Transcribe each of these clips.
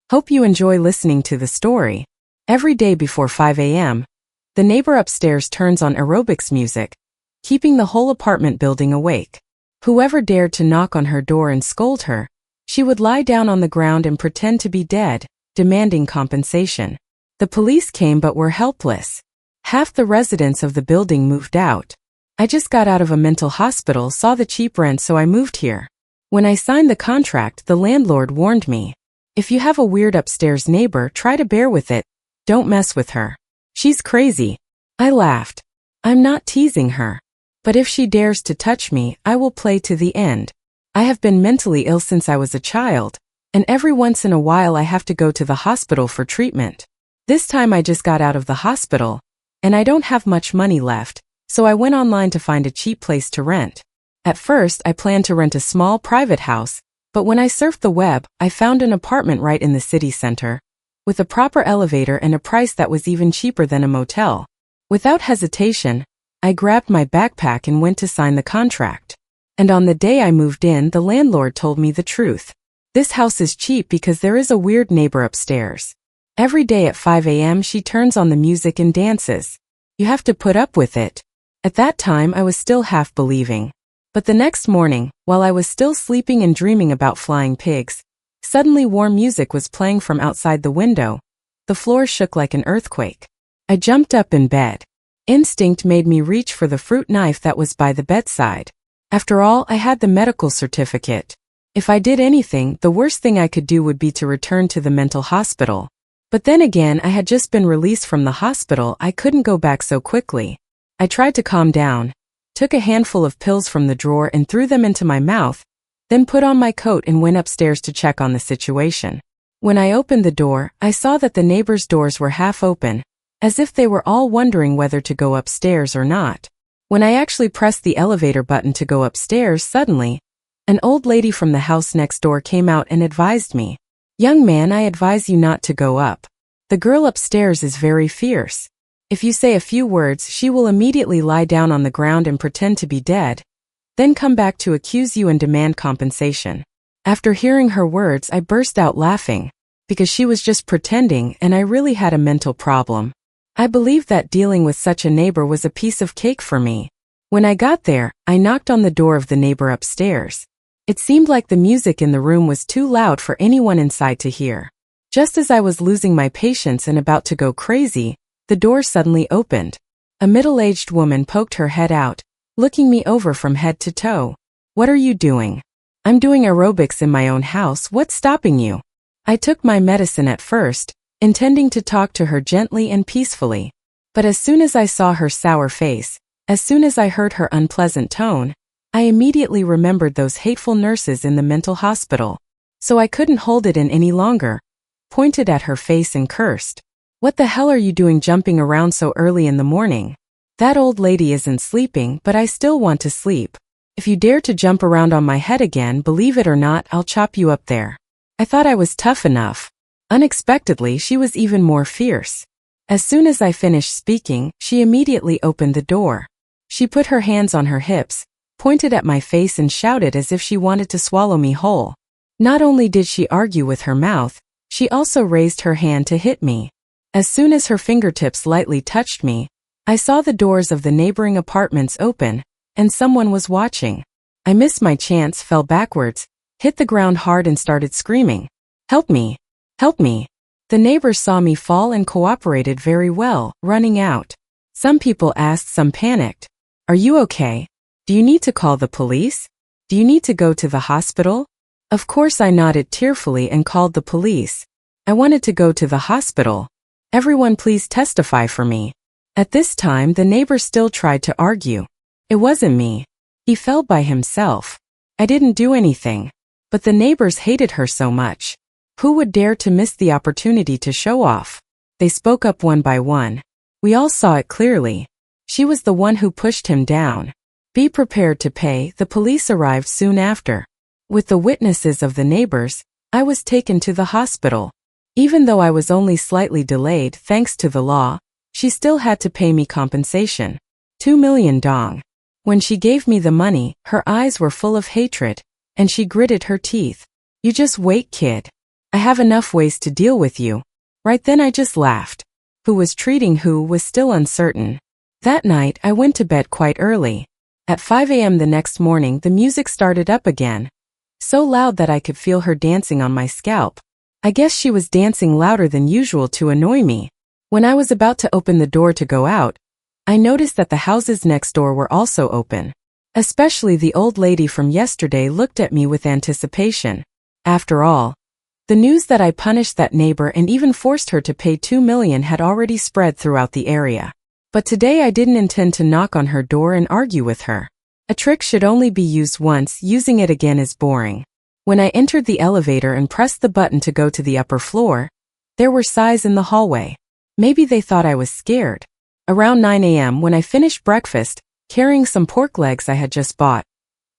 Hope you enjoy listening to the story. Every day before 5 a.m., the neighbor upstairs turns on aerobics music, keeping the whole apartment building awake. Whoever dared to knock on her door and scold her, she would lie down on the ground and pretend to be dead, demanding compensation. The police came but were helpless. Half the residents of the building moved out. I just got out of a mental hospital, saw the cheap rent, so I moved here. When I signed the contract, the landlord warned me. If you have a weird upstairs neighbor, try to bear with it. Don't mess with her. She's crazy. I laughed. I'm not teasing her. But if she dares to touch me, I will play to the end. I have been mentally ill since I was a child, and every once in a while I have to go to the hospital for treatment. This time I just got out of the hospital, and I don't have much money left, so I went online to find a cheap place to rent. At first, I planned to rent a small private house, but when I surfed the web, I found an apartment right in the city center, with a proper elevator and a price that was even cheaper than a motel. Without hesitation, I grabbed my backpack and went to sign the contract. And on the day I moved in, the landlord told me the truth. This house is cheap because there is a weird neighbor upstairs. Every day at 5 a.m. she turns on the music and dances. You have to put up with it. At that time I was still half believing. But the next morning, while I was still sleeping and dreaming about flying pigs, suddenly warm music was playing from outside the window. The floor shook like an earthquake. I jumped up in bed. Instinct made me reach for the fruit knife that was by the bedside. After all, I had the medical certificate. If I did anything, the worst thing I could do would be to return to the mental hospital. But then again, I had just been released from the hospital. I couldn't go back so quickly. I tried to calm down, took a handful of pills from the drawer and threw them into my mouth, then put on my coat and went upstairs to check on the situation. When I opened the door, I saw that the neighbors' doors were half open, as if they were all wondering whether to go upstairs or not. When I actually pressed the elevator button to go upstairs, suddenly, an old lady from the house next door came out and advised me. "Young man, I advise you not to go up. The girl upstairs is very fierce. If you say a few words, she will immediately lie down on the ground and pretend to be dead, then come back to accuse you and demand compensation." After hearing her words, I burst out laughing, because she was just pretending and I really had a mental problem. I believed that dealing with such a neighbor was a piece of cake for me. When I got there, I knocked on the door of the neighbor upstairs. It seemed like the music in the room was too loud for anyone inside to hear. Just as I was losing my patience and about to go crazy, the door suddenly opened. A middle-aged woman poked her head out, looking me over from head to toe. "What are you doing?" "I'm doing aerobics in my own house. What's stopping you?" I took my medicine at first, intending to talk to her gently and peacefully. But as soon as I saw her sour face, as soon as I heard her unpleasant tone, I immediately remembered those hateful nurses in the mental hospital. So I couldn't hold it in any longer, pointed at her face and cursed. "What the hell are you doing jumping around so early in the morning? That old lady isn't sleeping, but I still want to sleep. If you dare to jump around on my head again, believe it or not, I'll chop you up there." I thought I was tough enough. Unexpectedly, she was even more fierce. As soon as I finished speaking, she immediately opened the door. She put her hands on her hips, pointed at my face and shouted as if she wanted to swallow me whole. Not only did she argue with her mouth, she also raised her hand to hit me. As soon as her fingertips lightly touched me, I saw the doors of the neighboring apartments open, and someone was watching. I missed my chance, fell backwards, hit the ground hard and started screaming, "Help me! Help me!" The neighbors saw me fall and cooperated very well, running out. Some people asked, some panicked, "Are you okay? Do you need to call the police? Do you need to go to the hospital?" Of course I nodded tearfully and called the police. I wanted to go to the hospital. "Everyone please testify for me." At this time the neighbor still tried to argue. "It wasn't me. He fell by himself. I didn't do anything." But the neighbors hated her so much. Who would dare to miss the opportunity to show off? They spoke up one by one. We all saw it clearly. She was the one who pushed him down. Be prepared to pay. The police arrived soon after. With the witnesses of the neighbors, I was taken to the hospital. Even though I was only slightly delayed thanks to the law, she still had to pay me compensation. 2 million dong. When she gave me the money, her eyes were full of hatred, and she gritted her teeth. "You just wait, kid. I have enough ways to deal with you. Right then I just laughed. Who was treating who was still uncertain. That night I went to bed quite early. At 5 a.m. the next morning the music started up again. So loud that I could feel her dancing on my scalp. I guess she was dancing louder than usual to annoy me. When I was about to open the door to go out, I noticed that the houses next door were also open. Especially the old lady from yesterday looked at me with anticipation. After all, the news that I punished that neighbor and even forced her to pay $2 million had already spread throughout the area. But today I didn't intend to knock on her door and argue with her. A trick should only be used once, using it again is boring. When I entered the elevator and pressed the button to go to the upper floor, there were sighs in the hallway. Maybe they thought I was scared. Around 9 a.m. when I finished breakfast, carrying some pork legs I had just bought,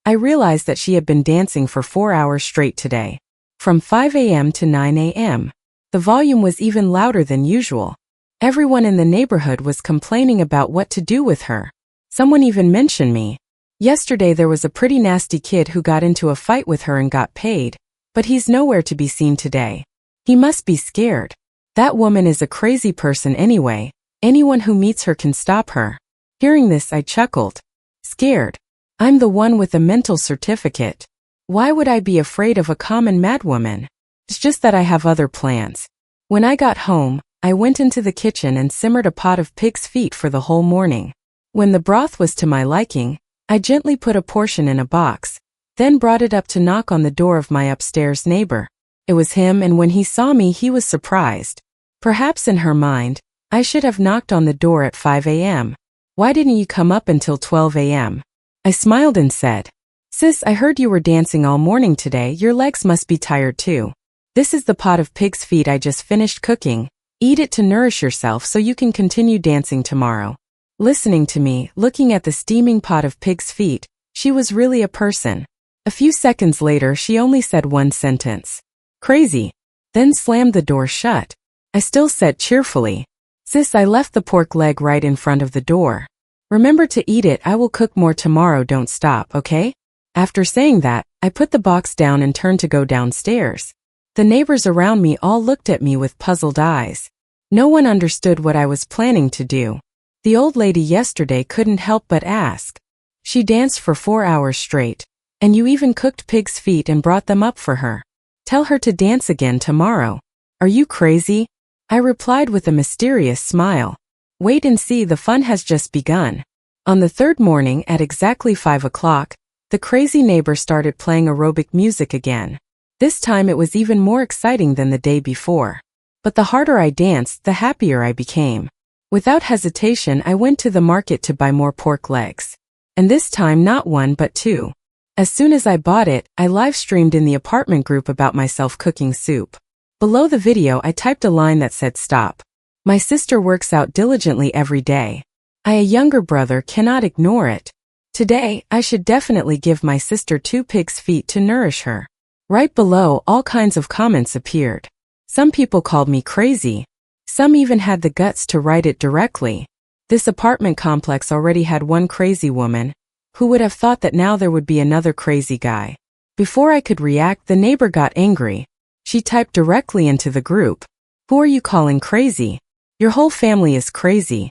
I realized that she had been dancing for 4 hours straight today. From 5 a.m. to 9 a.m. The volume was even louder than usual. Everyone in the neighborhood was complaining about what to do with her. Someone even mentioned me. Yesterday there was a pretty nasty kid who got into a fight with her and got paid, but he's nowhere to be seen today. He must be scared. That woman is a crazy person anyway. Anyone who meets her can stop her. Hearing this I chuckled. Scared. I'm the one with a mental certificate. Why would I be afraid of a common madwoman? It's just that I have other plans. When I got home, I went into the kitchen and simmered a pot of pig's feet for the whole morning. When the broth was to my liking, I gently put a portion in a box, then brought it up to knock on the door of my upstairs neighbor. It was him, and when he saw me he was surprised. Perhaps in her mind, I should have knocked on the door at 5 a.m. Why didn't you come up until 12 a.m.? I smiled and said, Sis, I heard you were dancing all morning today. Your legs must be tired too. This is the pot of pig's feet I just finished cooking. Eat it to nourish yourself so you can continue dancing tomorrow. Listening to me, looking at the steaming pot of pig's feet, she was really a person. A few seconds later she only said one sentence. Crazy. Then slammed the door shut. I still said cheerfully, Sis, I left the pork leg right in front of the door. Remember to eat it. I will cook more tomorrow. Don't stop, okay? After saying that, I put the box down and turned to go downstairs. The neighbors around me all looked at me with puzzled eyes. No one understood what I was planning to do. The old lady yesterday couldn't help but ask. She danced for 4 hours straight, and you even cooked pig's feet and brought them up for her. Tell her to dance again tomorrow. Are you crazy? I replied with a mysterious smile. Wait and see, the fun has just begun. On the third morning at exactly 5 o'clock, the crazy neighbor started playing aerobic music again. This time it was even more exciting than the day before. But the harder I danced, the happier I became. Without hesitation, I went to the market to buy more pork legs. And this time not one but two. As soon as I bought it, I live-streamed in the apartment group about myself cooking soup. Below the video I typed a line that said stop. My sister works out diligently every day. I, a younger brother, cannot ignore it. Today, I should definitely give my sister 2 pig's feet to nourish her. Right below, all kinds of comments appeared. Some people called me crazy. Some even had the guts to write it directly. This apartment complex already had one crazy woman. Who would have thought that now there would be another crazy guy? Before I could react, the neighbor got angry. She typed directly into the group. Who are you calling crazy? Your whole family is crazy.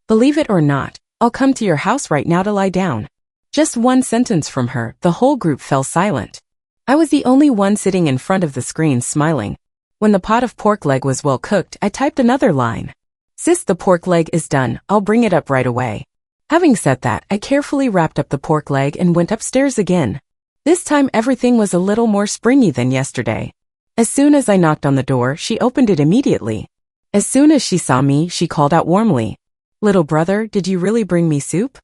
Believe it or not, I'll come to your house right now to lie down. Just one sentence from her, the whole group fell silent. I was the only one sitting in front of the screen smiling. When the pot of pork leg was well cooked, I typed another line. Sis, the pork leg is done. I'll bring it up right away. Having said that, I carefully wrapped up the pork leg and went upstairs again. This time everything was a little more springy than yesterday. As soon as I knocked on the door, she opened it immediately. As soon as she saw me, she called out warmly, Little brother, did you really bring me soup?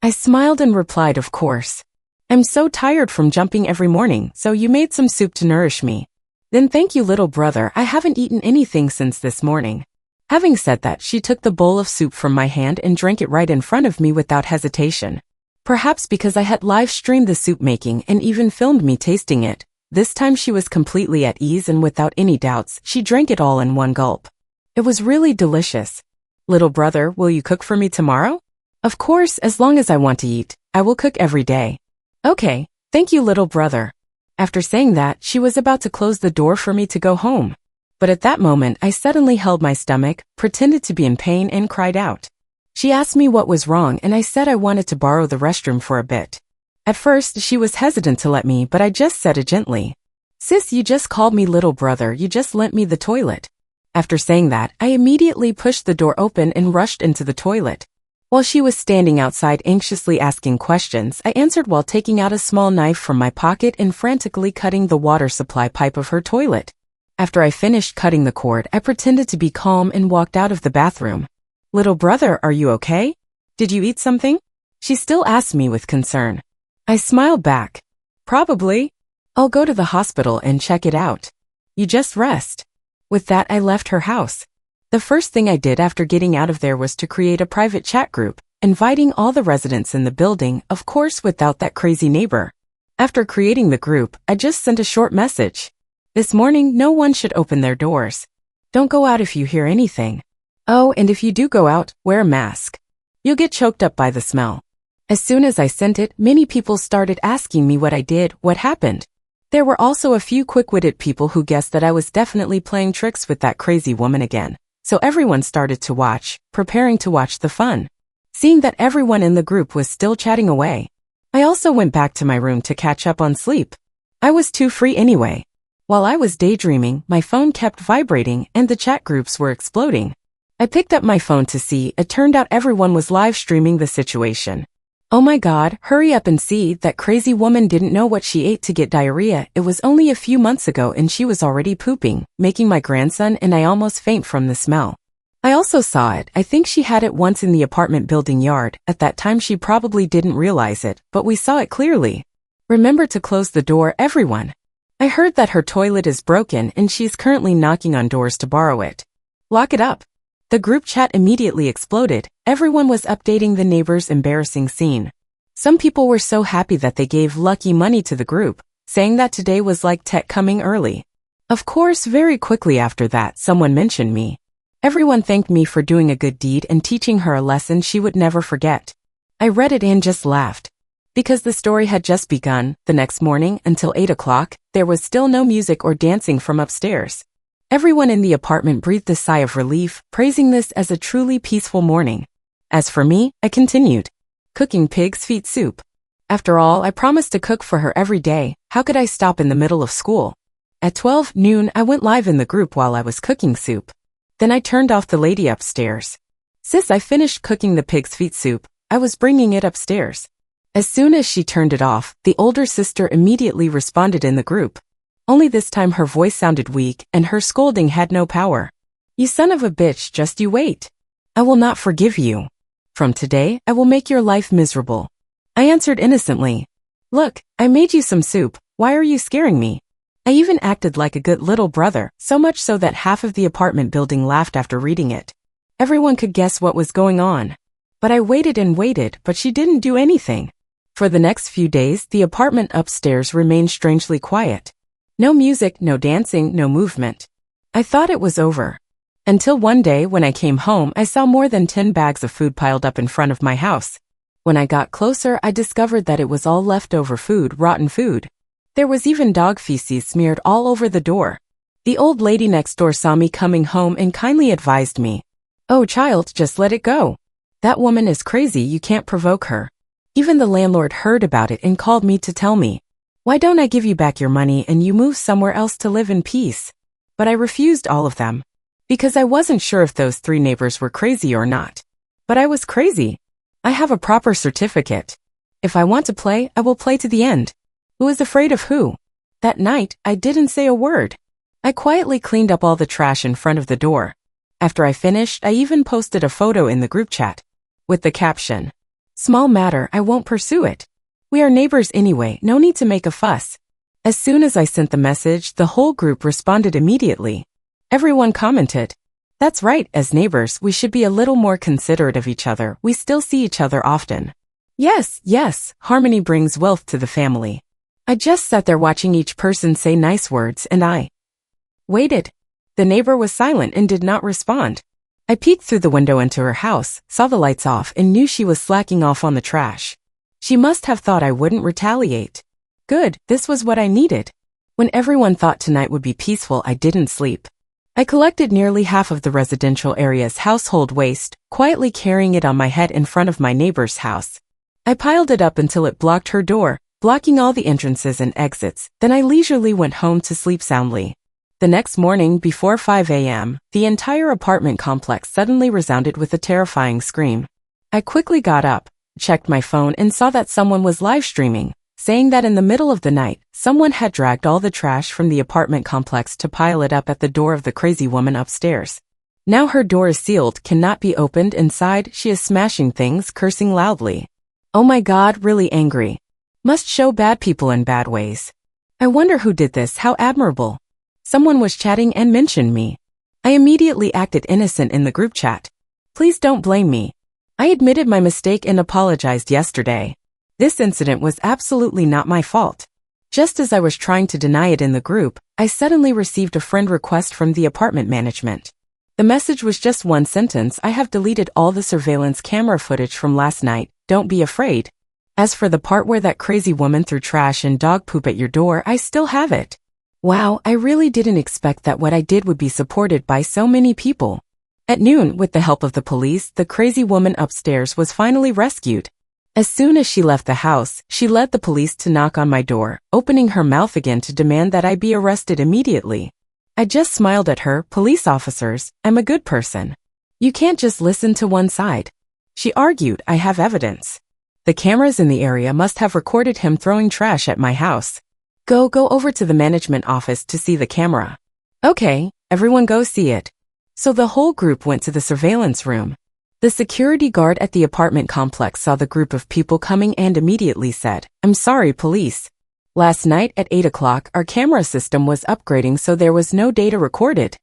I smiled and replied, of course. I'm so tired from jumping every morning, so you made some soup to nourish me. Then thank you, little brother, I haven't eaten anything since this morning. Having said that, she took the bowl of soup from my hand and drank it right in front of me without hesitation. Perhaps because I had live-streamed the soup making and even filmed me tasting it, this time she was completely at ease and without any doubts, she drank it all in one gulp. It was really delicious. Little brother, will you cook for me tomorrow? Of course, as long as I want to eat, I will cook every day. Okay, thank you, little brother. After saying that, she was about to close the door for me to go home. But at that moment, I suddenly held my stomach, pretended to be in pain, and cried out. She asked me what was wrong, and I said I wanted to borrow the restroom for a bit. At first, she was hesitant to let me, but I just said it gently. "Sis, you just called me little brother, you just lent me the toilet." After saying that, I immediately pushed the door open and rushed into the toilet. While she was standing outside anxiously asking questions, I answered while taking out a small knife from my pocket and frantically cutting the water supply pipe of her toilet. After I finished cutting the cord, I pretended to be calm and walked out of the bathroom. "Little brother, are you okay? Did you eat something?" She still asked me with concern. I smiled back. "Probably. I'll go to the hospital and check it out. You just rest." With that, I left her house. The first thing I did after getting out of there was to create a private chat group, inviting all the residents in the building, of course without that crazy neighbor. After creating the group, I just sent a short message. "This morning, no one should open their doors. Don't go out if you hear anything. Oh, and if you do go out, wear a mask. You'll get choked up by the smell." As soon as I sent it, many people started asking me what I did, what happened. There were also a few quick-witted people who guessed that I was definitely playing tricks with that crazy woman again. So everyone started to watch, preparing to watch the fun. Seeing that everyone in the group was still chatting away, I also went back to my room to catch up on sleep. I was too free anyway. While I was daydreaming, my phone kept vibrating and the chat groups were exploding. I picked up my phone to see. It turned out everyone was live streaming the situation. "Oh my God, hurry up and see, that crazy woman didn't know what she ate to get diarrhea. It was only a few months ago and she was already pooping, making my grandson and I almost faint from the smell." I also saw it. I think she had it once in the apartment building yard. At that time she probably didn't realize it, but we saw it clearly. "Remember to close the door, everyone. I heard that her toilet is broken and she's currently knocking on doors to borrow it. Lock it up." The group chat immediately exploded. Everyone was updating the neighbor's embarrassing scene. Some people were so happy that they gave lucky money to the group, saying that today was like tech coming early. Of course, very quickly after that, someone mentioned me. Everyone thanked me for doing a good deed and teaching her a lesson she would never forget. I read it and just laughed. Because the story had just begun, the next morning, until 8 o'clock, there was still no music or dancing from upstairs. Everyone in the apartment breathed a sigh of relief, praising this as a truly peaceful morning. As for me, I continued cooking pig's feet soup. After all, I promised to cook for her every day. How could I stop in the middle of school? At 12 noon, I went live in the group while I was cooking soup. Then I turned off the lady upstairs. "Sis, I finished cooking the pig's feet soup. I was bringing it upstairs." As soon as she turned it off, the older sister immediately responded in the group. Only this time her voice sounded weak and her scolding had no power. "You son of a bitch, just you wait. I will not forgive you. From today, I will make your life miserable." I answered innocently. "Look, I made you some soup. Why are you scaring me?" I even acted like a good little brother, so much so that half of the apartment building laughed after reading it. Everyone could guess what was going on. But I waited and waited, but she didn't do anything. For the next few days, the apartment upstairs remained strangely quiet. No music, no dancing, no movement. I thought it was over. Until one day when I came home, I saw more than 10 bags of food piled up in front of my house. When I got closer, I discovered that it was all leftover food, rotten food. There was even dog feces smeared all over the door. The old lady next door saw me coming home and kindly advised me, "Oh child, just let it go. That woman is crazy, you can't provoke her." Even the landlord heard about it and called me to tell me, "Why don't I give you back your money and you move somewhere else to live in peace?" But I refused all of them. Because I wasn't sure if those 3 neighbors were crazy or not. But I was crazy. I have a proper certificate. If I want to play, I will play to the end. Who is afraid of who? That night, I didn't say a word. I quietly cleaned up all the trash in front of the door. After I finished, I even posted a photo in the group chat. With the caption, "Small matter, I won't pursue it. We are neighbors anyway, no need to make a fuss." As soon as I sent the message, the whole group responded immediately. Everyone commented, "That's right, as neighbors, we should be a little more considerate of each other. We still see each other often." Yes, yes, harmony brings wealth to the family. I just sat there watching each person say nice words and I waited. The neighbor was silent and did not respond. I peeked through the window into her house, saw the lights off and knew she was slacking off on the trash. She must have thought I wouldn't retaliate. Good, this was what I needed. When everyone thought tonight would be peaceful, I didn't sleep. I collected nearly half of the residential area's household waste, quietly carrying it on my head in front of my neighbor's house. I piled it up until it blocked her door, blocking all the entrances and exits. Then I leisurely went home to sleep soundly. The next morning, before 5 a.m., the entire apartment complex suddenly resounded with a terrifying scream. I quickly got up, checked my phone, and saw that someone was live streaming, saying that in the middle of the night, someone had dragged all the trash from the apartment complex to pile it up at the door of the crazy woman upstairs. Now her door is sealed, cannot be opened. Inside, she is smashing things, cursing loudly. Oh my God, really angry. Must show bad people in bad ways. I wonder who did this, how admirable. Someone was chatting and mentioned me. I immediately acted innocent in the group chat. Please don't blame me. I admitted my mistake and apologized yesterday. This incident was absolutely not my fault. Just as I was trying to deny it in the group, I suddenly received a friend request from the apartment management. The message was just one sentence: I have deleted all the surveillance camera footage from last night, don't be afraid. As for the part where that crazy woman threw trash and dog poop at your door, I still have it. Wow, I really didn't expect that what I did would be supported by so many people. At noon, with the help of the police, the crazy woman upstairs was finally rescued. As soon as she left the house, she led the police to knock on my door, opening her mouth again to demand that I be arrested immediately. I just smiled at her. Police officers, I'm a good person. You can't just listen to one side. She argued, I have evidence. The cameras in the area must have recorded him throwing trash at my house. Go over to the management office to see the camera. Okay, everyone go see it. So the whole group went to the surveillance room. The security guard at the apartment complex saw the group of people coming and immediately said, I'm sorry, police. Last night at 8 o'clock, our camera system was upgrading, so there was no data recorded.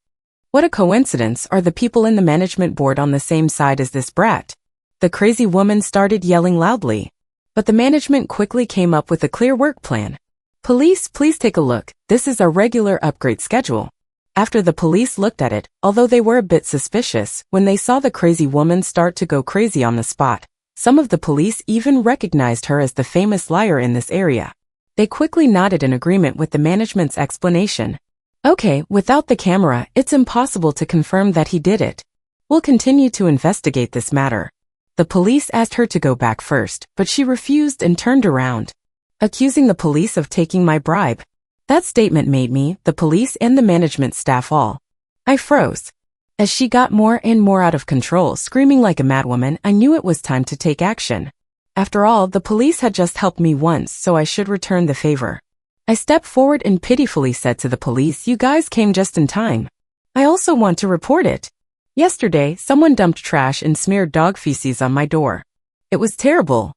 What a coincidence. Are the people in the management board on the same side as this brat? The crazy woman started yelling loudly. But the management quickly came up with a clear work plan. Police, please take a look. This is our regular upgrade schedule. After the police looked at it, although they were a bit suspicious, when they saw the crazy woman start to go crazy on the spot, some of the police even recognized her as the famous liar in this area. They quickly nodded in agreement with the management's explanation. Okay, without the camera, it's impossible to confirm that he did it. We'll continue to investigate this matter. The police asked her to go back first, but she refused and turned around, accusing the police of taking my bribe. That statement made me, the police and the management staff all. I froze. As she got more and more out of control, screaming like a madwoman, I knew it was time to take action. After all, the police had just helped me once, so I should return the favor. I stepped forward and pitifully said to the police, you guys came just in time. I also want to report it. Yesterday, someone dumped trash and smeared dog feces on my door. It was terrible.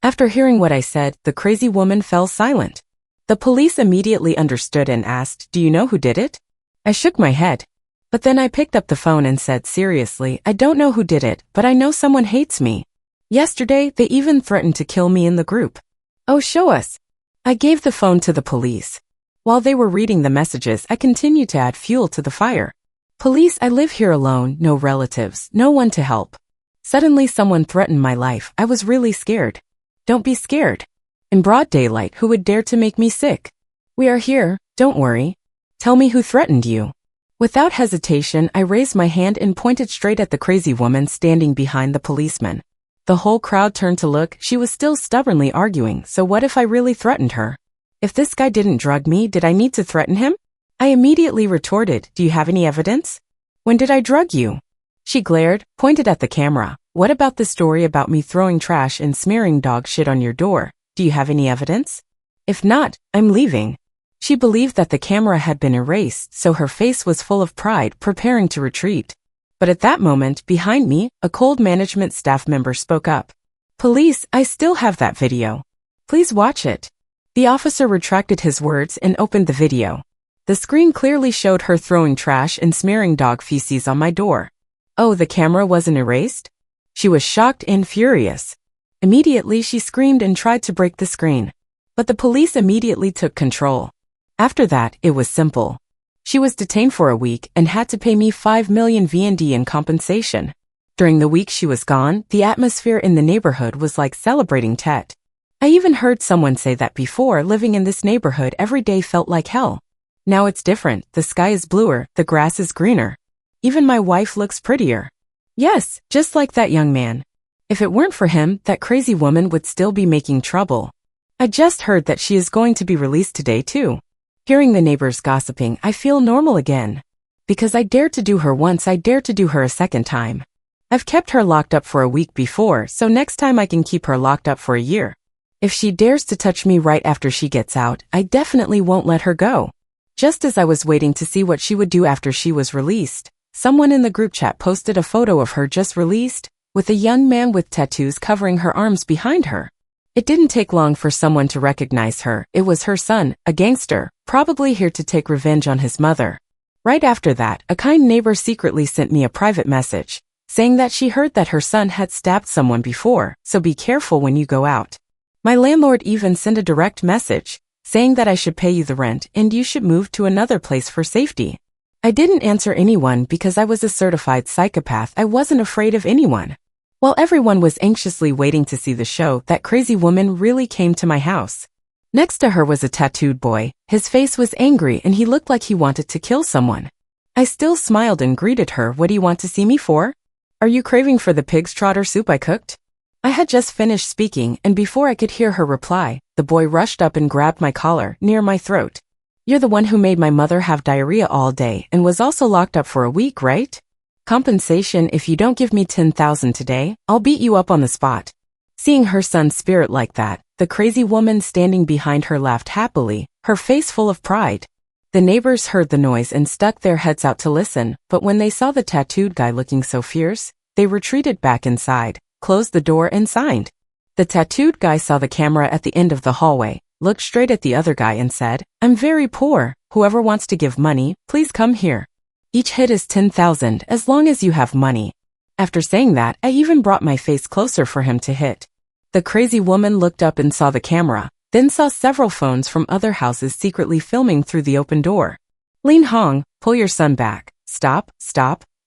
After hearing what I said, the crazy woman fell silent. The police immediately understood and asked, do you know who did it? I shook my head. But then I picked up the phone and said seriously, I don't know who did it, but I know someone hates me. Yesterday, they even threatened to kill me in the group. Oh, show us. I gave the phone to the police. While they were reading the messages, I continued to add fuel to the fire. Police, I live here alone, no relatives, no one to help. Suddenly someone threatened my life. I was really scared. Don't be scared. In broad daylight, who would dare to make me sick? We are here, don't worry. Tell me who threatened you. Without hesitation, I raised my hand and pointed straight at the crazy woman standing behind the policeman. The whole crowd turned to look. She was still stubbornly arguing, so what if I really threatened her? If this guy didn't drug me, did I need to threaten him? I immediately retorted, do you have any evidence? When did I drug you? She glared, pointed at the camera. What about the story about me throwing trash and smearing dog shit on your door? Do you have any evidence? If not, I'm leaving. She believed that the camera had been erased, so her face was full of pride, preparing to retreat. But at that moment, behind me, a cold management staff member spoke up. Police, I still have that video. Please watch it. The officer retracted his words and opened the video. The screen clearly showed her throwing trash and smearing dog feces on my door. Oh, the camera wasn't erased? She was shocked and furious. Immediately, she screamed and tried to break the screen. But the police immediately took control. After that, it was simple. She was detained for a week and had to pay me 5 million VND in compensation. During the week she was gone, the atmosphere in the neighborhood was like celebrating Tet. I even heard someone say that before living in this neighborhood every day felt like hell. Now it's different, the sky is bluer, the grass is greener. Even my wife looks prettier. Yes, just like that young man. If it weren't for him, that crazy woman would still be making trouble. I just heard that she is going to be released today too. Hearing the neighbors gossiping, I feel normal again. Because I dared to do her once, I dare to do her a second time. I've kept her locked up for a week before, so next time I can keep her locked up for a year. If she dares to touch me right after she gets out, I definitely won't let her go. Just as I was waiting to see what she would do after she was released, someone in the group chat posted a photo of her just released, with a young man with tattoos covering her arms behind her. It didn't take long for someone to recognize her. It was her son, a gangster, probably here to take revenge on his mother. Right after that, a kind neighbor secretly sent me a private message, saying that she heard that her son had stabbed someone before, so be careful when you go out. My landlord even sent a direct message, saying that I should pay you the rent and you should move to another place for safety. I didn't answer anyone because I was a certified psychopath. I wasn't afraid of anyone. While everyone was anxiously waiting to see the show, that crazy woman really came to my house. Next to her was a tattooed boy. His face was angry and he looked like he wanted to kill someone. I still smiled and greeted her. What do you want to see me for? Are you craving for the pig's trotter soup I cooked? I had just finished speaking, and before I could hear her reply, the boy rushed up and grabbed my collar, near my throat. You're the one who made my mother have diarrhea all day and was also locked up for a week, right? Compensation: if you don't give me 10,000 today, I'll beat you up on the spot. Seeing her son's spirit like that, the crazy woman standing behind her laughed happily, her face full of pride. The neighbors heard the noise and stuck their heads out to listen, but when they saw the tattooed guy looking so fierce, they retreated back inside, closed the door and signed. The tattooed guy saw the camera at the end of the hallway, looked straight at the other guy and said, I'm very poor. Whoever wants to give money, please come here. Each hit is 10,000 as long as you have money. After saying that, I even brought my face closer for him to hit. The crazy woman looked up and saw the camera, then saw several phones from other houses secretly filming through the open door. Lin Hong, pull your son back. Stop,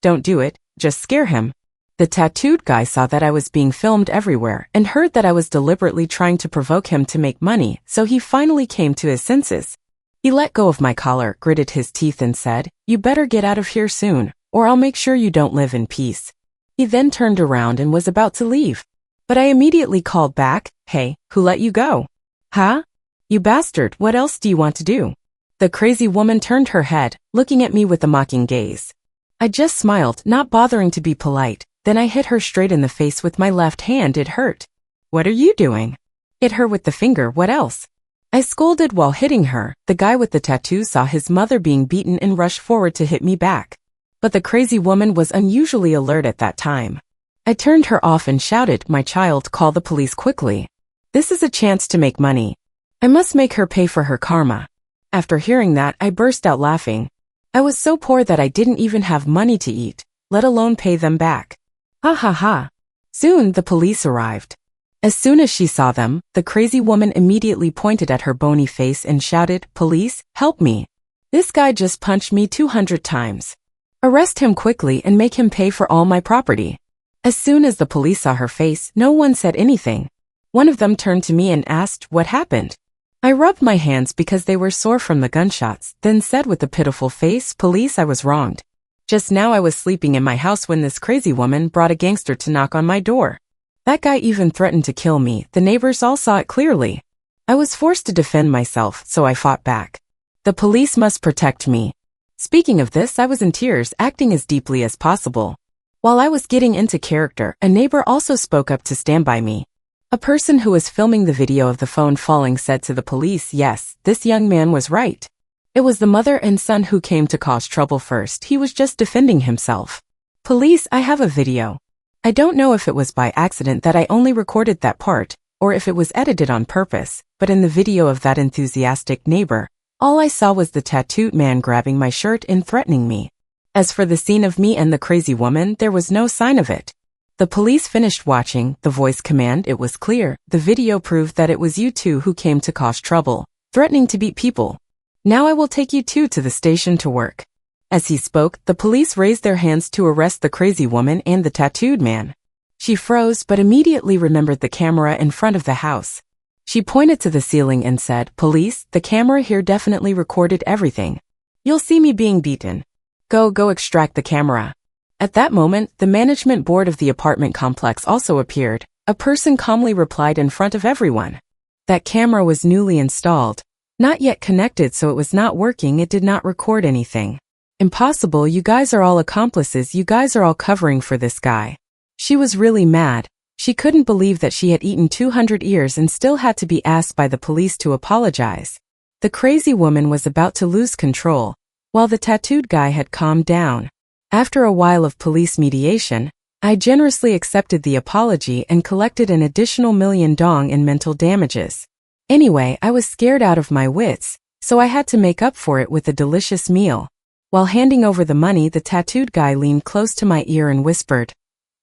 don't do it, just scare him. The tattooed guy saw that I was being filmed everywhere and heard that I was deliberately trying to provoke him to make money, so he finally came to his senses. He let go of my collar, gritted his teeth and said, You better get out of here soon, or I'll make sure you don't live in peace. He then turned around and was about to leave. But I immediately called back, Hey, who let you go? Huh? You bastard, what else do you want to do? The crazy woman turned her head, looking at me with a mocking gaze. I just smiled, not bothering to be polite. Then I hit her straight in the face with my left hand. It hurt. What are you doing? Hit her with the finger, what else? I scolded while hitting her. The guy with the tattoo saw his mother being beaten and rushed forward to hit me back. But the crazy woman was unusually alert at that time. I turned her off and shouted, My child, call the police quickly. This is a chance to make money. I must make her pay for her karma. After hearing that, I burst out laughing. I was so poor that I didn't even have money to eat, let alone pay them back. Ha ha ha. Soon the police arrived. As soon as she saw them, the crazy woman immediately pointed at her bony face and shouted, Police, help me. This guy just punched me 200 times. Arrest him quickly and make him pay for all my property. As soon as the police saw her face, no one said anything. One of them turned to me and asked, What happened? I rubbed my hands because they were sore from the gunshots, then said with a pitiful face, Police, I was wronged. Just now I was sleeping in my house when this crazy woman brought a gangster to knock on my door. That guy even threatened to kill me. The neighbors all saw it clearly. I was forced to defend myself, so I fought back. The police must protect me. Speaking of this, I was in tears, acting as deeply as possible. While I was getting into character, a neighbor also spoke up to stand by me. A person who was filming the video of the phone falling said to the police, Yes, this young man was right. It was the mother and son who came to cause trouble first. He was just defending himself. Police, I have a video. I don't know if it was by accident that I only recorded that part, or if it was edited on purpose, but in the video of that enthusiastic neighbor, all I saw was the tattooed man grabbing my shirt and threatening me. As for the scene of me and the crazy woman, there was no sign of it. The police finished watching, the voice command, it was clear. The video proved that it was you two who came to cause trouble, threatening to beat people. Now I will take you two to the station to work. As he spoke, the police raised their hands to arrest the crazy woman and the tattooed man. She froze but immediately remembered the camera in front of the house. She pointed to the ceiling and said, "Police, the camera here definitely recorded everything. You'll see me being beaten. Go extract the camera." At that moment, the management board of the apartment complex also appeared. A person calmly replied in front of everyone. That camera was newly installed. Not yet connected, so it was not working. It did not record anything. "Impossible, you guys are all accomplices. You guys are all covering for this guy." She was really mad. She couldn't believe that she had eaten 200 ears and still had to be asked by the police to apologize. The crazy woman was about to lose control, while the tattooed guy had calmed down. After a while of police mediation, I generously accepted the apology and collected an additional $1,000,000 in mental damages. Anyway, I was scared out of my wits, so I had to make up for it with a delicious meal. While handing over the money, the tattooed guy leaned close to my ear and whispered,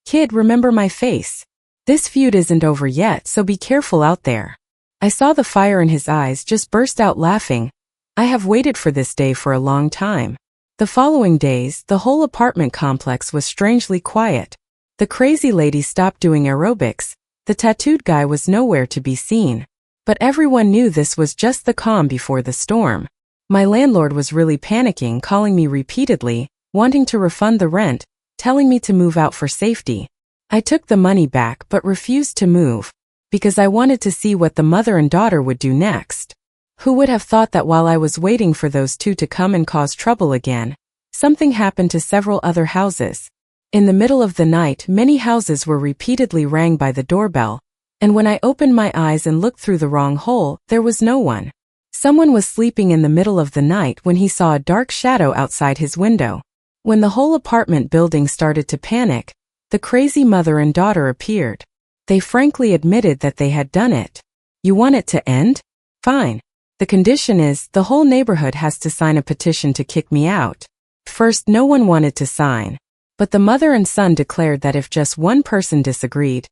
"Kid, remember my face. This feud isn't over yet, so be careful out there." I saw the fire in his eyes, just burst out laughing. I have waited for this day for a long time. The following days, the whole apartment complex was strangely quiet. The crazy lady stopped doing aerobics. The tattooed guy was nowhere to be seen. But everyone knew this was just the calm before the storm. My landlord was really panicking, calling me repeatedly, wanting to refund the rent, telling me to move out for safety. I took the money back but refused to move, because I wanted to see what the mother and daughter would do next. Who would have thought that while I was waiting for those two to come and cause trouble again, something happened to several other houses. In the middle of the night, many houses were repeatedly rang by the doorbell, and when I opened my eyes and looked through the wrong hole, there was no one. Someone was sleeping in the middle of the night when he saw a dark shadow outside his window. When the whole apartment building started to panic, the crazy mother and daughter appeared. They frankly admitted that they had done it. "You want it to end? Fine. The condition is, the whole neighborhood has to sign a petition to kick me out." First, no one wanted to sign. But the mother and son declared that if just one person disagreed,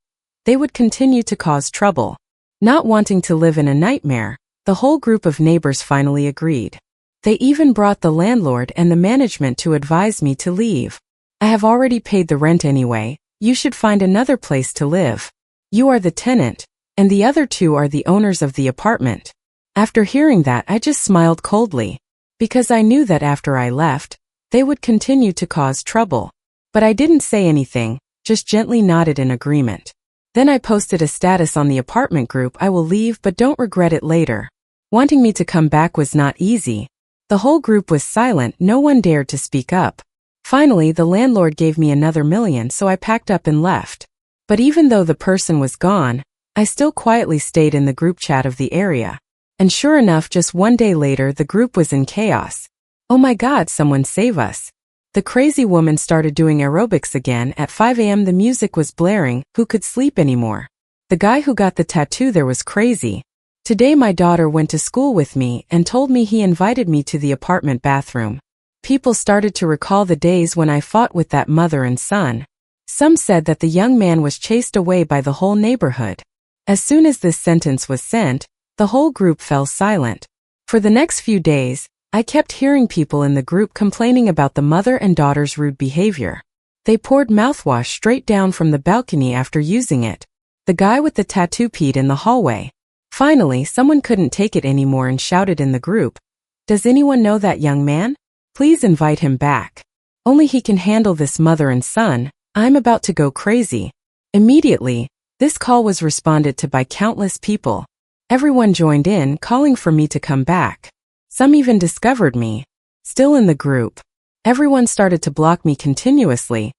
they would continue to cause trouble. Not wanting to live in a nightmare, the whole group of neighbors finally agreed. They even brought the landlord and the management to advise me to leave. "I have already paid the rent anyway. You should find another place to live. You are the tenant, and the other two are the owners of the apartment." After hearing that, I just smiled coldly, because I knew that after I left, they would continue to cause trouble. But I didn't say anything, just gently nodded in agreement. Then I posted a status on the apartment group: "I will leave but don't regret it later." Wanting me to come back was not easy. The whole group was silent, no one dared to speak up. Finally, the landlord gave me another $1,000,000, so I packed up and left. But even though the person was gone, I still quietly stayed in the group chat of the area. And sure enough, just one day later, the group was in chaos. "Oh my God, someone save us." The crazy woman started doing aerobics again. At 5 a.m. the music was blaring. Who could sleep anymore? The guy who got the tattoo there was crazy. Today my daughter went to school with me and told me he invited me to the apartment bathroom. People started to recall the days when I fought with that mother and son. Some said that the young man was chased away by the whole neighborhood. As soon as this sentence was sent, the whole group fell silent. For the next few days, I kept hearing people in the group complaining about the mother and daughter's rude behavior. They poured mouthwash straight down from the balcony after using it. The guy with the tattoo peed in the hallway. Finally, someone couldn't take it anymore and shouted in the group, "Does anyone know that young man? Please invite him back. Only he can handle this mother and son. I'm about to go crazy." Immediately, this call was responded to by countless people. Everyone joined in, calling for me to come back. Some even discovered me. Still in the group, everyone started to block me continuously,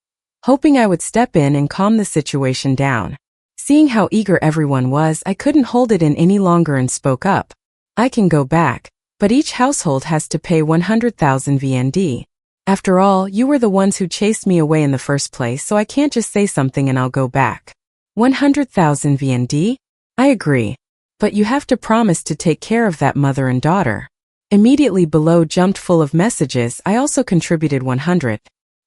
hoping I would step in and calm the situation down. Seeing how eager everyone was, I couldn't hold it in any longer and spoke up. "I can go back, but each household has to pay 100,000 VND. After all, you were the ones who chased me away in the first place, so I can't just say something and I'll go back." 100,000 VND? I agree. But you have to promise to take care of that mother and daughter. Immediately below jumped full of messages. I also contributed 100.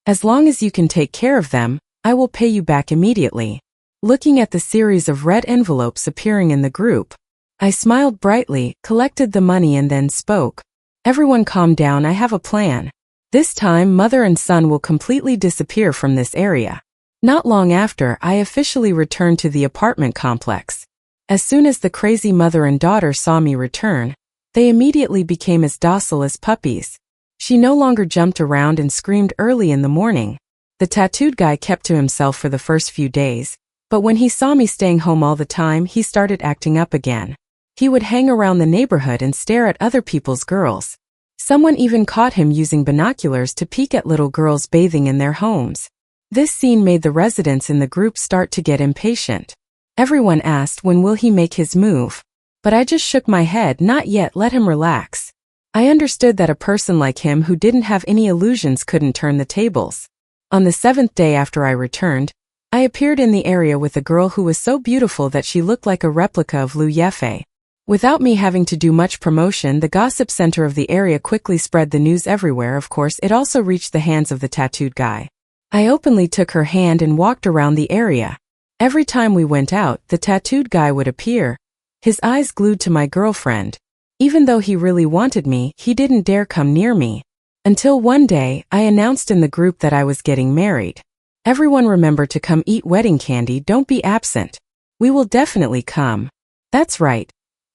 "As long as you can take care of them, I will pay you back immediately." Looking at the series of red envelopes appearing in the group, I smiled brightly, collected the money and then spoke. "Everyone calm down, I have a plan. This time mother and son will completely disappear from this area." Not long after, I officially returned to the apartment complex. As soon as the crazy mother and daughter saw me return, they immediately became as docile as puppies. She no longer jumped around and screamed early in the morning. The tattooed guy kept to himself for the first few days, but when he saw me staying home all the time, he started acting up again. He would hang around the neighborhood and stare at other people's girls. Someone even caught him using binoculars to peek at little girls bathing in their homes. This scene made the residents in the group start to get impatient. Everyone asked when will he make his move. But I just shook my head, not yet, let him relax. I understood that a person like him who didn't have any illusions couldn't turn the tables. On the 7th day after I returned, I appeared in the area with a girl who was so beautiful that she looked like a replica of Lu Yefei. Without me having to do much promotion, the gossip center of the area quickly spread the news everywhere. Of course, it also reached the hands of the tattooed guy. I openly took her hand and walked around the area. Every time we went out, the tattooed guy would appear, his eyes glued to my girlfriend. Even though he really wanted me, he didn't dare come near me. Until one day, I announced in the group that I was getting married. Everyone remember to come eat wedding candy, don't be absent. We will definitely come. That's right.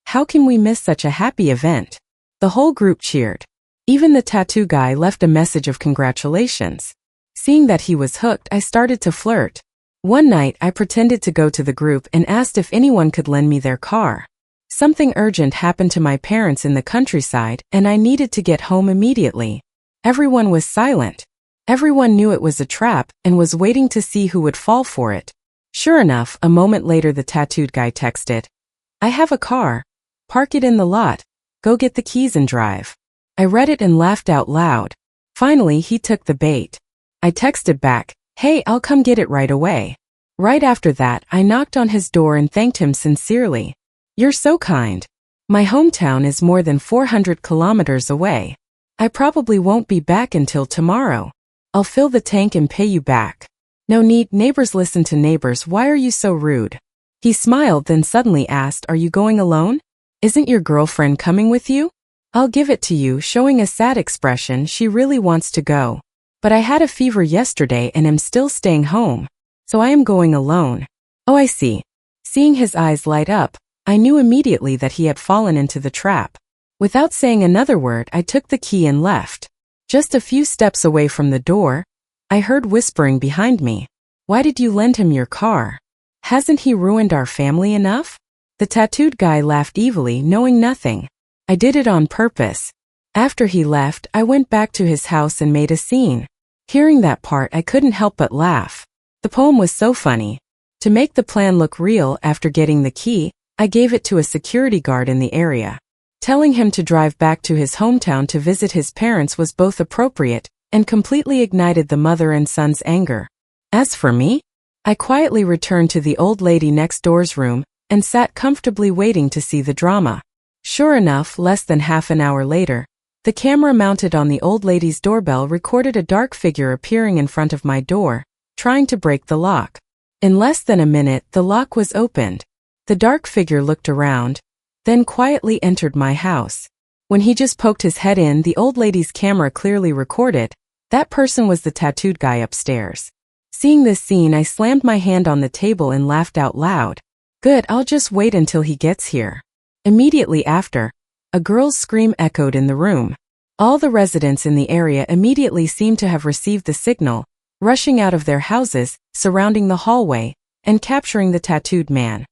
How can we miss such a happy event? The whole group cheered. Even the tattoo guy left a message of congratulations. Seeing that he was hooked, I started to flirt. One night, I pretended to go to the group and asked if anyone could lend me their car. Something urgent happened to my parents in the countryside, and I needed to get home immediately. Everyone was silent. Everyone knew it was a trap and was waiting to see who would fall for it. Sure enough, a moment later the tattooed guy texted, "I have a car. Park it in the lot. Go get the keys and drive." I read it and laughed out loud. Finally, he took the bait. I texted back, "Hey, I'll come get it right away." Right after that, I knocked on his door and thanked him sincerely. "You're so kind. My hometown is more than 400 kilometers away. I probably won't be back until tomorrow. I'll fill the tank and pay you back." "No need, neighbors listen to neighbors, why are you so rude?" He smiled, then suddenly asked, "Are you going alone? Isn't your girlfriend coming with you?" "I'll give it to you," showing a sad expression. "She really wants to go. But I had a fever yesterday and am still staying home. So I am going alone." "Oh, I see." Seeing his eyes light up, I knew immediately that he had fallen into the trap. Without saying another word, I took the key and left. Just a few steps away from the door, I heard whispering behind me. "Why did you lend him your car? Hasn't he ruined our family enough?" The tattooed guy laughed evilly, knowing nothing. "I did it on purpose." After he left, I went back to his house and made a scene. Hearing that part, I couldn't help but laugh. The poem was so funny. To make the plan look real, after getting the key, I gave it to a security guard in the area. Telling him to drive back to his hometown to visit his parents was both appropriate and completely ignited the mother and son's anger. As for me, I quietly returned to the old lady next door's room and sat comfortably waiting to see the drama. Sure enough, less than half an hour later, the camera mounted on the old lady's doorbell recorded a dark figure appearing in front of my door, trying to break the lock. In less than a minute, the lock was opened. The dark figure looked around, then quietly entered my house. When he just poked his head in, the old lady's camera clearly recorded. That person was the tattooed guy upstairs. Seeing this scene, I slammed my hand on the table and laughed out loud. Good, I'll just wait until he gets here. Immediately after, a girl's scream echoed in the room. All the residents in the area immediately seemed to have received the signal, rushing out of their houses, surrounding the hallway, and capturing the tattooed man.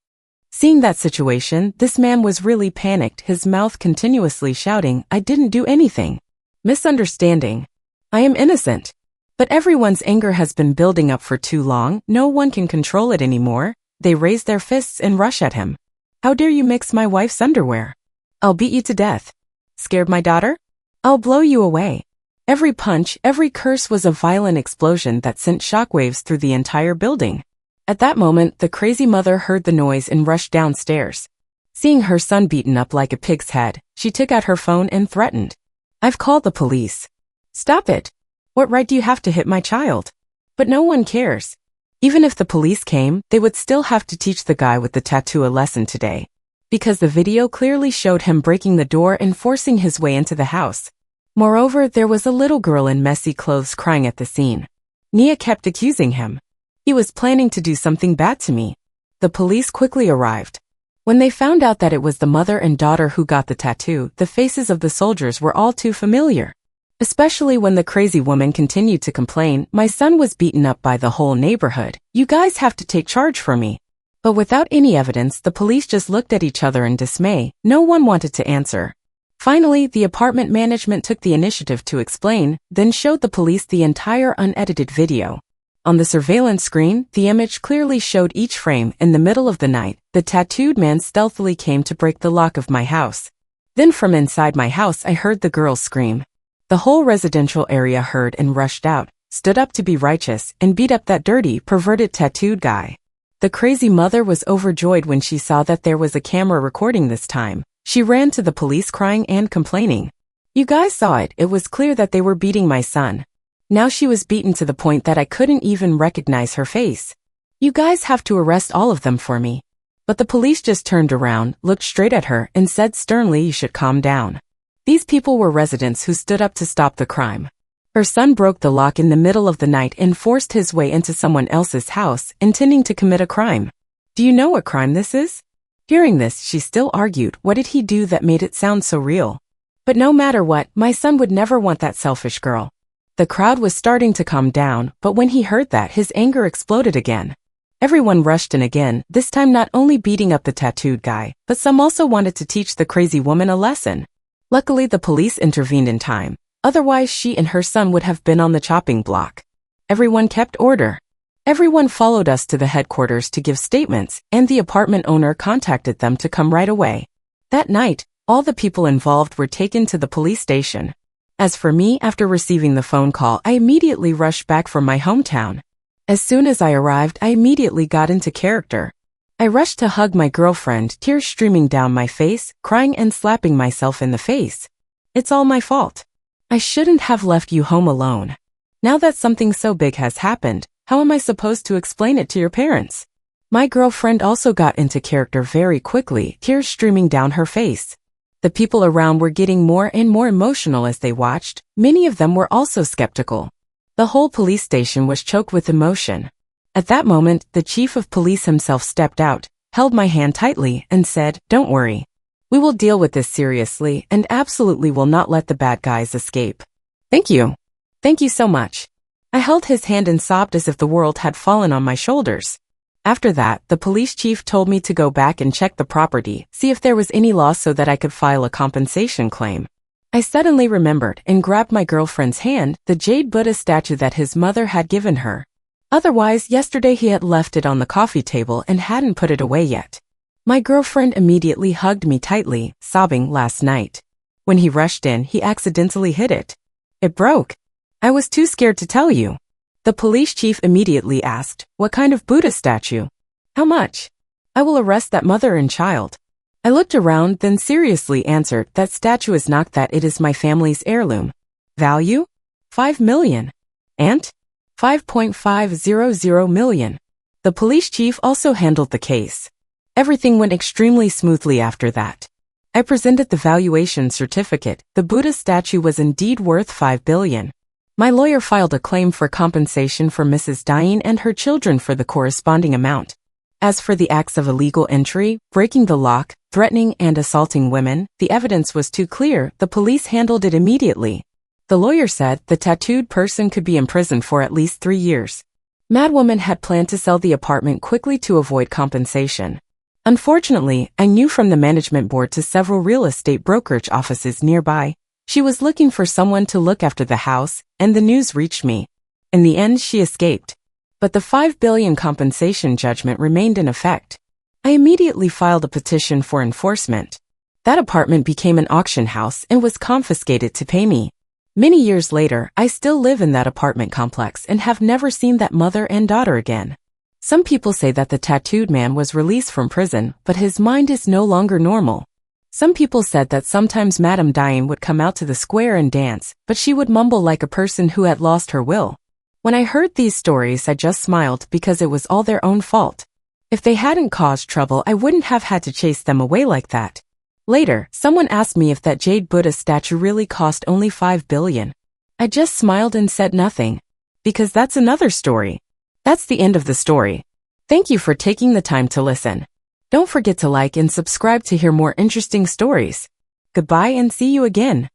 Seeing that situation, this man was really panicked, his mouth continuously shouting, "I didn't do anything. Misunderstanding. I am innocent." But everyone's anger has been building up for too long, no one can control it anymore. They raise their fists and rush at him. "How dare you mix my wife's underwear? I'll beat you to death. Scared my daughter? I'll blow you away." Every punch, every curse was a violent explosion that sent shockwaves through the entire building. At that moment, the crazy mother heard the noise and rushed downstairs. Seeing her son beaten up like a pig's head, she took out her phone and threatened, "I've called the police. Stop it. What right do you have to hit my child?" But no one cares. Even if the police came, they would still have to teach the guy with the tattoo a lesson today. Because the video clearly showed him breaking the door and forcing his way into the house. Moreover, there was a little girl in messy clothes crying at the scene. Nia kept accusing him. He was planning to do something bad to me. The police quickly arrived. When they found out that it was the mother and daughter who got the tattoo, the faces of the soldiers were all too familiar. Especially when the crazy woman continued to complain, "My son was beaten up by the whole neighborhood. You guys have to take charge for me." But without any evidence, the police just looked at each other in dismay. No one wanted to answer. Finally, the apartment management took the initiative to explain, then showed the police the entire unedited video. On the surveillance screen, the image clearly showed each frame. In the middle of the night, the tattooed man stealthily came to break the lock of my house. Then from inside my house I heard the girls scream. The whole residential area heard and rushed out, stood up to be righteous, and beat up that dirty, perverted tattooed guy. The crazy mother was overjoyed when she saw that there was a camera recording this time. She ran to the police crying and complaining. "You guys saw it. It was clear that they were beating my son. Now she was beaten to the point that I couldn't even recognize her face. You guys have to arrest all of them for me." But the police just turned around, looked straight at her, and said sternly, "You should calm down." These people were residents who stood up to stop the crime. Her son broke the lock in the middle of the night and forced his way into someone else's house, intending to commit a crime. Do you know what crime this is? Hearing this, she still argued, what did he do that made it sound so real? But no matter what, my son would never want that selfish girl. The crowd was starting to calm down, but when he heard that, his anger exploded again. Everyone rushed in again, this time not only beating up the tattooed guy, but some also wanted to teach the crazy woman a lesson. Luckily, the police intervened in time. Otherwise, she and her son would have been on the chopping block. Everyone kept order. Everyone followed us to the headquarters to give statements, and the apartment owner contacted them to come right away. That night, all the people involved were taken to the police station. As for me, after receiving the phone call, I immediately rushed back from my hometown. As soon as I arrived, I immediately got into character. I rushed to hug my girlfriend, tears streaming down my face, crying and slapping myself in the face. "It's all my fault. I shouldn't have left you home alone. Now that something so big has happened, how am I supposed to explain it to your parents?" My girlfriend also got into character very quickly, tears streaming down her face. The people around were getting more and more emotional as they watched. Many of them were also skeptical. The whole police station was choked with emotion. At that moment, the chief of police himself stepped out, held my hand tightly, and said, "Don't worry. We will deal with this seriously and absolutely will not let the bad guys escape." "Thank you. Thank you so much." I held his hand and sobbed as if the world had fallen on my shoulders. After that, the police chief told me to go back and check the property, see if there was any loss so that I could file a compensation claim. I suddenly remembered and grabbed my girlfriend's hand, the jade Buddha statue that his mother had given her. Otherwise, yesterday he had left it on the coffee table and hadn't put it away yet. My girlfriend immediately hugged me tightly, sobbing last night. When he rushed in, he accidentally hit it. It broke. I was too scared to tell you. The police chief immediately asked, "What kind of Buddha statue? How much?" "I will arrest that mother and child." I looked around, then seriously answered, "That statue is not that, it is my family's heirloom." "Value? 5 million. "And?" 5.500 million. The police chief also handled the case. Everything went extremely smoothly after that. I presented the valuation certificate. The Buddha statue was indeed worth 5 billion. My lawyer filed a claim for compensation for Mrs. Diane and her children for the corresponding amount. As for the acts of illegal entry, breaking the lock, threatening and assaulting women, the evidence was too clear. The police handled it immediately. The lawyer said the tattooed person could be imprisoned for at least 3 years. Madwoman had planned to sell the apartment quickly to avoid compensation. Unfortunately, I knew from the management board to several real estate brokerage offices nearby. She was looking for someone to look after the house, and the news reached me. In the end, she escaped. But the 5 billion compensation judgment remained in effect. I immediately filed a petition for enforcement. That apartment became an auction house and was confiscated to pay me. Many years later, I still live in that apartment complex and have never seen that mother and daughter again. Some people say that the tattooed man was released from prison, but his mind is no longer normal. Some people said that sometimes Madame Diane would come out to the square and dance, but she would mumble like a person who had lost her will. When I heard these stories, I just smiled because it was all their own fault. If they hadn't caused trouble, I wouldn't have had to chase them away like that. Later, someone asked me if that jade Buddha statue really cost only 5 billion. I just smiled and said nothing. Because that's another story. That's the end of the story. Thank you for taking the time to listen. Don't forget to like and subscribe to hear more interesting stories. Goodbye and see you again.